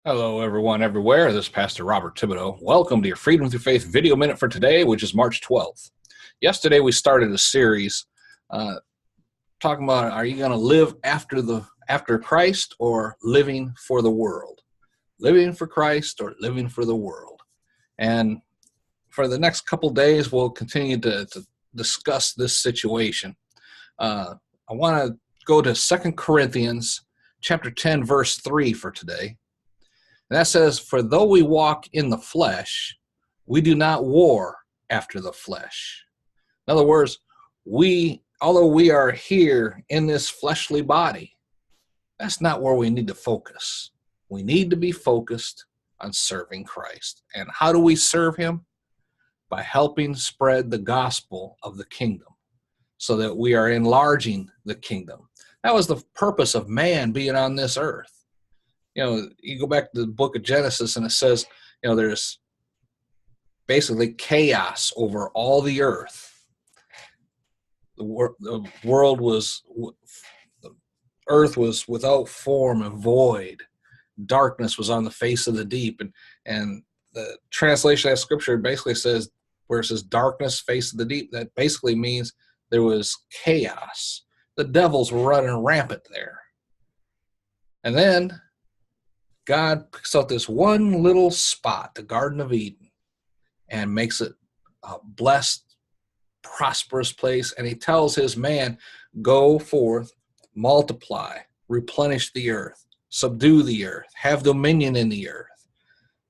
Hello, everyone, everywhere. This is Pastor Robert Thibodeau. Welcome to your Freedom Through Faith video minute for today, which is March 12th. Yesterday, we started a series talking about, are you going to live after Christ or living for the world? Living for Christ or living for the world? And for the next couple days, we'll continue to discuss this situation. I want to go to 2 Corinthians chapter 10, verse 3 for today. And that says, "For though we walk in the flesh, we do not war after the flesh." In other words, although we are here in this fleshly body, that's not where we need to focus. We need to be focused on serving Christ. And how do we serve him? By helping spread the gospel of the kingdom so that we are enlarging the kingdom. That was the purpose of man being on this earth. You go back to the book of Genesis and it says, there's basically chaos over all the earth. The earth was without form and void. Darkness was on the face of the deep. And the translation of that scripture basically says, where it says darkness, face of the deep, that basically means there was chaos. The devils were running rampant there. And then God picks out this one little spot, the Garden of Eden, and makes it a blessed, prosperous place. And he tells his man, go forth, multiply, replenish the earth, subdue the earth, have dominion in the earth.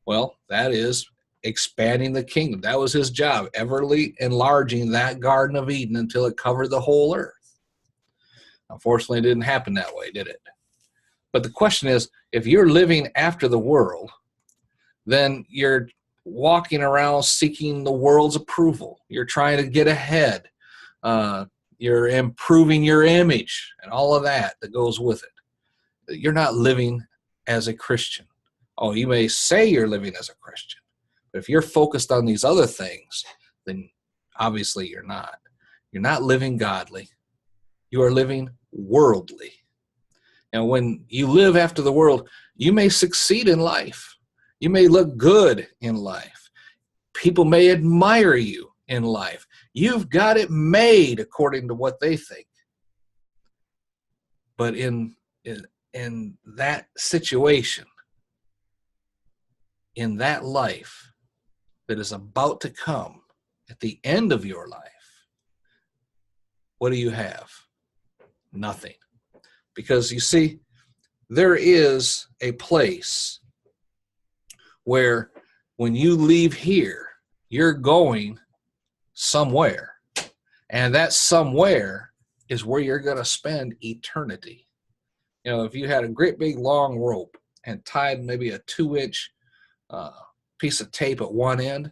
Well, that is expanding the kingdom. That was his job, everly enlarging that Garden of Eden until it covered the whole earth. Unfortunately, it didn't happen that way, did it? But the question is, if you're living after the world, then you're walking around seeking the world's approval. You're trying to get ahead. You're improving your image and all of that goes with it. You're not living as a Christian. Oh, you may say you're living as a Christian, but if you're focused on these other things, then obviously you're not. You're not living godly. You are living worldly. And when you live after the world, you may succeed in life. You may look good in life. People may admire you in life. You've got it made according to what they think. But in that situation, in that life that is about to come at the end of your life, what do you have? Nothing. Because you see, there is a place where when you leave here, you're going somewhere. And that somewhere is where you're going to spend eternity. If you had a great big long rope and tied maybe a 2-inch piece of tape at one end,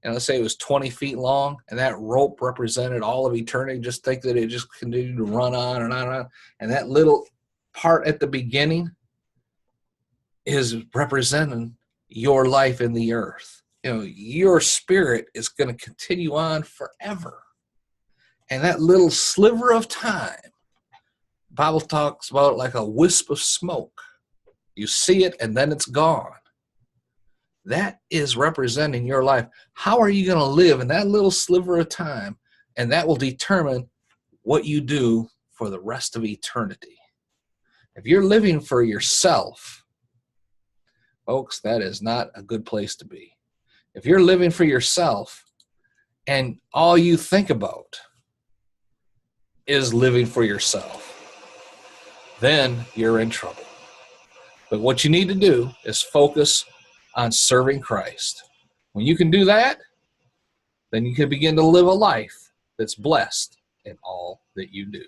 and let's say it was 20 feet long, and that rope represented all of eternity. Just think that it just continued to run on and on and on. And that little part at the beginning is representing your life in the earth. Your spirit is going to continue on forever. And that little sliver of time, the Bible talks about it like a wisp of smoke. You see it and then it's gone. That is representing your life. How are you going to live in that little sliver of time? And that will determine what you do for the rest of eternity. If you're living for yourself, folks, that is not a good place to be. If you're living for yourself and all you think about is living for yourself, then you're in trouble. But what you need to do is focus on serving Christ. When you can do that, then you can begin to live a life that's blessed in all that you do.